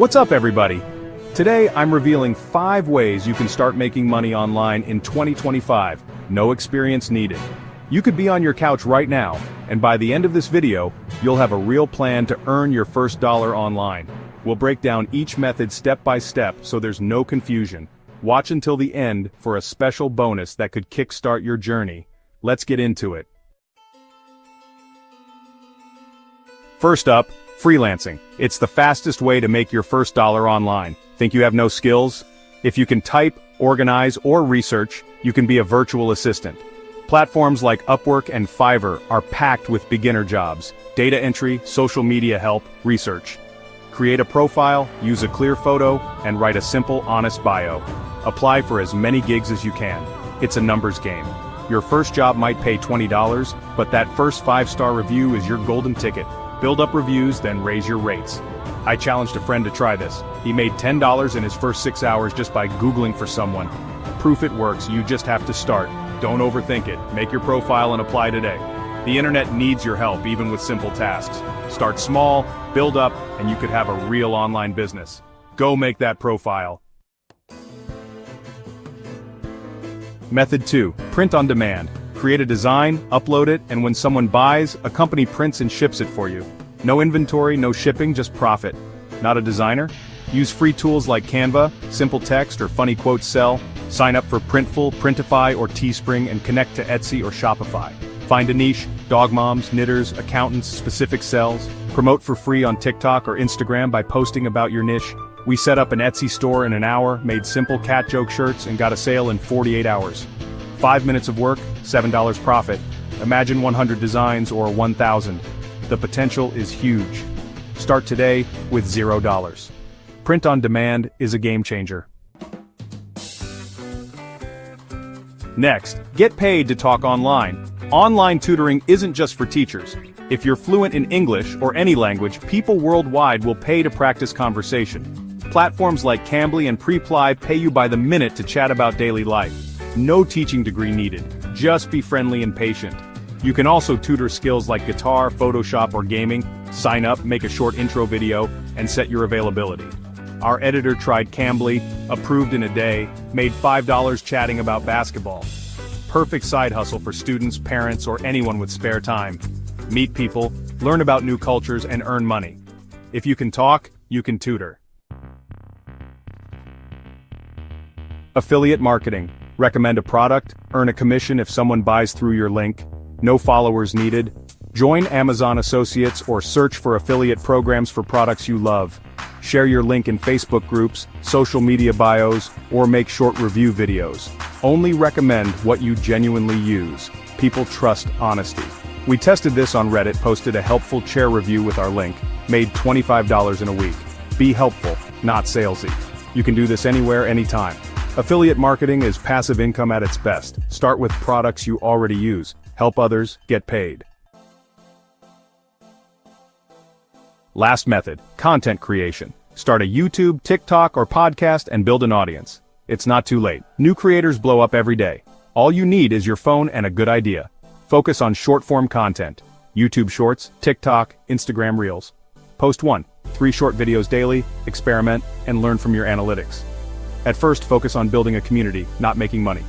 What's up, everybody? Today I'm revealing 5 ways you can start making money online in 2025, no experience needed. You could be on your couch right now, and by the end of this video, you'll have a real plan to earn your first dollar online. We'll break down each method step by step so there's no confusion. Watch until the end for a special bonus that could kickstart your journey. Let's get into it. First up, freelancing. It's the fastest way to make your first dollar online. Think you have no skills? If you can type, organize, or research, you can be a virtual assistant. Platforms like Upwork and Fiverr are packed with beginner jobs, data entry, social media help, research. Create a profile, use a clear photo, and write a simple, honest bio. Apply for as many gigs as you can. It's a numbers game. Your first job might pay $20, but that first 5-star review is your golden ticket. Build up reviews, then raise your rates. I challenged a friend to try this. He made $10 in his first 6 hours just by Googling for someone. Proof it works, you just have to start. Don't overthink it. Make your profile and apply today. The internet needs your help, even with simple tasks. Start small, build up, and you could have a real online business. Go make that profile. Method 2, print on demand. Create a design, upload it, and when someone buys, a company prints and ships it for you. No inventory, no shipping, just profit. Not a designer? Use free tools like Canva, simple text, or funny quotes sell. Sign up for Printful, Printify, or Teespring and connect to Etsy or Shopify. Find a niche, dog moms, knitters, accountants, specific sells. Promote for free on TikTok or Instagram by posting about your niche. We set up an Etsy store in an hour, made simple cat joke shirts, and got a sale in 48 hours. 5 minutes of work, $7 profit. Imagine 100 designs or 1,000. The potential is huge. Start today with $0. Print on demand is a game changer. Next, get paid to talk online. Online tutoring isn't just for teachers. If you're fluent in English or any language, people worldwide will pay to practice conversation. Platforms like Cambly and Preply pay you by the minute to chat about daily life. No teaching degree needed, just be friendly and patient. You can also tutor skills like guitar, Photoshop, or gaming. Sign up, make a short intro video, and set your availability. Our editor tried Cambly, approved in a day, made $5 chatting about basketball. Perfect side hustle for students, parents, or anyone with spare time. Meet people, learn about new cultures, and earn money. If you can talk, you can tutor. Affiliate marketing. Recommend a product, earn a commission if someone buys through your link. No followers needed. Join Amazon Associates or search for affiliate programs for products you love. Share your link in Facebook groups, social media bios, or make short review videos. Only recommend what you genuinely use. People trust honesty. We tested this on Reddit, posted a helpful chair review with our link, made $25 in a week. Be helpful, not salesy. You can do this anywhere, anytime. Affiliate marketing is passive income at its best. Start with products you already use. Help others, get paid. Last method, content creation. Start a YouTube, TikTok, or podcast and build an audience. It's not too late. New creators blow up every day. All you need is your phone and a good idea. Focus on short-form content. YouTube Shorts, TikTok, Instagram Reels. Post 1-3 short videos daily, experiment, and learn from your analytics. At first, focus on building a community, not making money.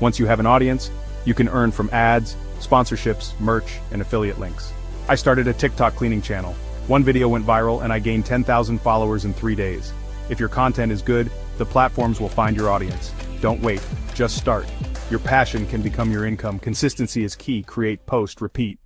Once you have an audience, you can earn from ads, sponsorships, merch, and affiliate links. I started a TikTok cleaning channel. One video went viral and I gained 10,000 followers in 3 days. If your content is good, the platforms will find your audience. Don't wait, just start. Your passion can become your income. Consistency is key. Create, post, repeat.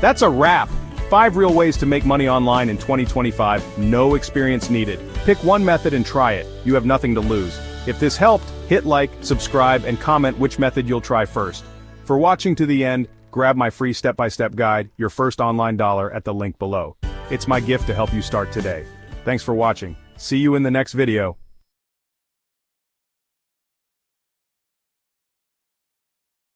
That's a wrap. 5 real ways to make money online in 2025, no experience needed. Pick one method and try it. You have nothing to lose. If this helped, hit like, subscribe, and comment which method you'll try first. For watching to the end, grab my free step-by-step guide, Your First Online Dollar, at the link below. It's my gift to help you start today. Thanks for watching. See you in the next video.